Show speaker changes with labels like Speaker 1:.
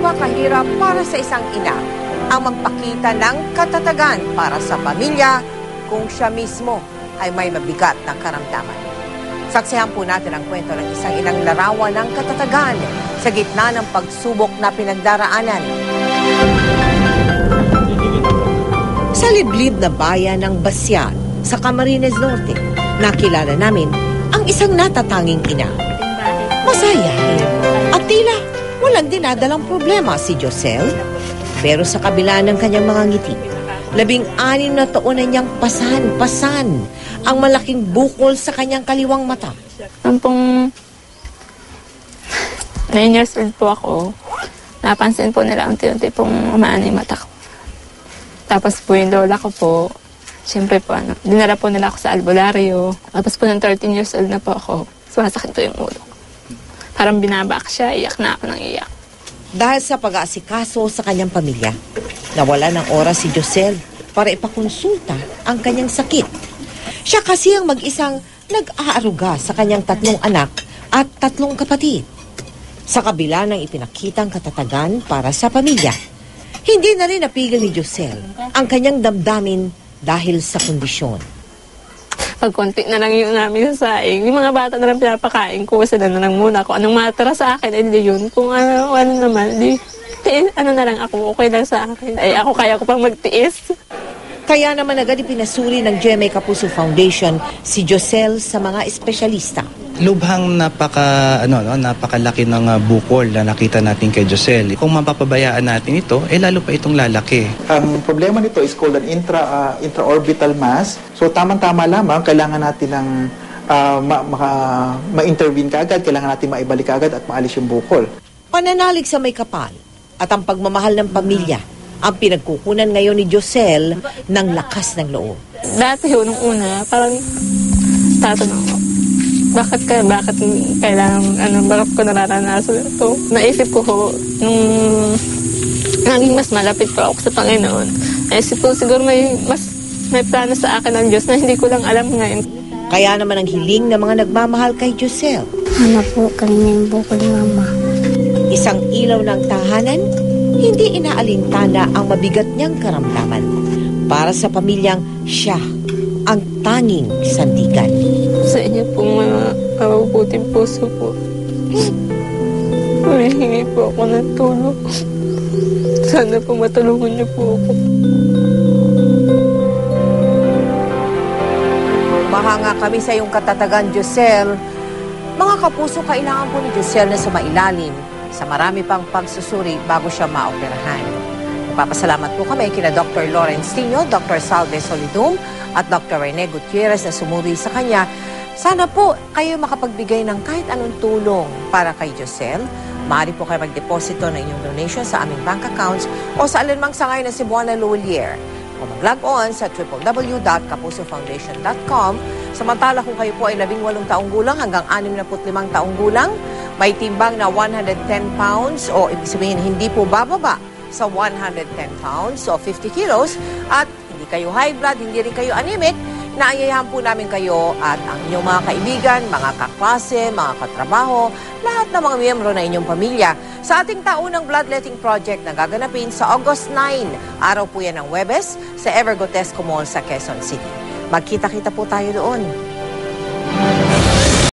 Speaker 1: ba kahirap para sa isang ina ang magpakita ng katatagan para sa pamilya kung siya mismo ay may mabigat na karamdaman? Saksihan po natin ang kwento ng isang inang larawan ng katatagan sa gitna ng pagsubok na pinagdaraanan. Sa liblib na bayan ng Basyan, sa Camarines Norte, nakilala namin ang isang natatanging ina. Masayahin at tila walang dinadalang problema si Josel. Pero sa kabila ng kanyang mga ngiti, 16 na taon na niyang pasan ang malaking bukol sa kanyang kaliwang mata.
Speaker 2: Noong 9 years old po ako, napansin po nila ang unti-unti pong umaan yung mata ko. Tapos po yung lola ko po, siyempre po dinala po nila ako sa albularyo. Tapos po ng 13 years old na po ako, sumasakit po yung ulo. Parang binabak siya, iyak na ako ng iyak.
Speaker 1: Dahil sa pag-aasikaso sa kanyang pamilya, nawala ng oras si Josel para ipakonsulta ang kanyang sakit. Siya kasi ang mag-isang nag-aaruga sa kanyang 3 anak at 3 kapatid. Sa kabila ng ipinakitang katatagan para sa pamilya, hindi na rin napigil ni Josel ang kanyang damdamin dahil sa kondisyon.
Speaker 2: Pag konti na lang yun namin sa saing, yung mga bata na lang pinapakain ko, sila na lang muna. Kung anong matara sa akin, hindi yun. Kung ano naman, ano na lang ako, okay lang sa akin. Ay, ako kaya ko pang magtiis.
Speaker 1: Kaya naman agad ipinasuri ng GMA Kapuso Foundation si Josel sa mga espesyalista.
Speaker 3: Lubhang napakalaki ng bukol na nakita natin kay Josel. Kung mapapabayaan natin ito, lalo pa itong lalaki.
Speaker 4: Ang problema nito is called an intraorbital mass. So tamang-tama lamang, kailangan natin ng ma-intervene kaagad, kailangan natin maibalik kaagad at maalis yung bukol.
Speaker 1: Pananalig sa may kapal at ang pagmamahal ng pamilya ang pinagkukunan ngayon ni Josel ng lakas ng loob.
Speaker 2: Dati nung una, parang tatanong ko, bakit kailangan, bakit ko nararanasan ito? Naisip ko nung naging mas malapit pa ako sa Panginoon, naisip ko siguro may plano sa akin ng Diyos na hindi ko lang alam ngayon.
Speaker 1: Kaya naman ang hiling ng mga nagmamahal kay Josel.
Speaker 5: Ano po, kanina yung bukol ni Mama.
Speaker 1: Isang ilaw ng tahanan, hindi inaalintana ang mabigat niyang karamdaman. Para sa pamilyang siya ang tanging sandigan.
Speaker 2: Sa inyo pong mga mabubuting puso po, humihingi po ako ng tulong. Sana po matulungan niyo po ako.
Speaker 1: Mahanga kami sa iyong katatagan, Josel. Mga kapuso, kailangan po ni Josel na sumailalim sa marami pang pagsusuri bago siya maoperahan. Magpapasalamat po kami kina Dr. Lawrence Tino, Dr. Salve Solidum, at Dr. Rene Gutierrez na sumuri sa kanya. Sana po kayo makapagbigay ng kahit anong tulong para kay Josel. Maaari po kayo magdeposito ng inyong donation sa aming bank accounts o sa alinmang sangay na Cebuana Lawlier. O mag-log on sa www.kapusofoundation.com. Samantala kung kayo po ay 18 taong gulang hanggang 65 taong gulang, may timbang na 110 pounds o ibig sabihin hindi po bababa sa 110 pounds o 50 kilos at hindi kayo high blood, hindi rin kayo anemic, naayayahan po namin kayo at ang inyong mga kaibigan, mga kaklase, mga katrabaho, lahat ng mga miyembro na inyong pamilya sa ating taunang bloodletting project na gaganapin sa August 9. Araw po yan ng Huwebes sa Evergotesco Mall sa Quezon City. Magkita-kita po tayo doon.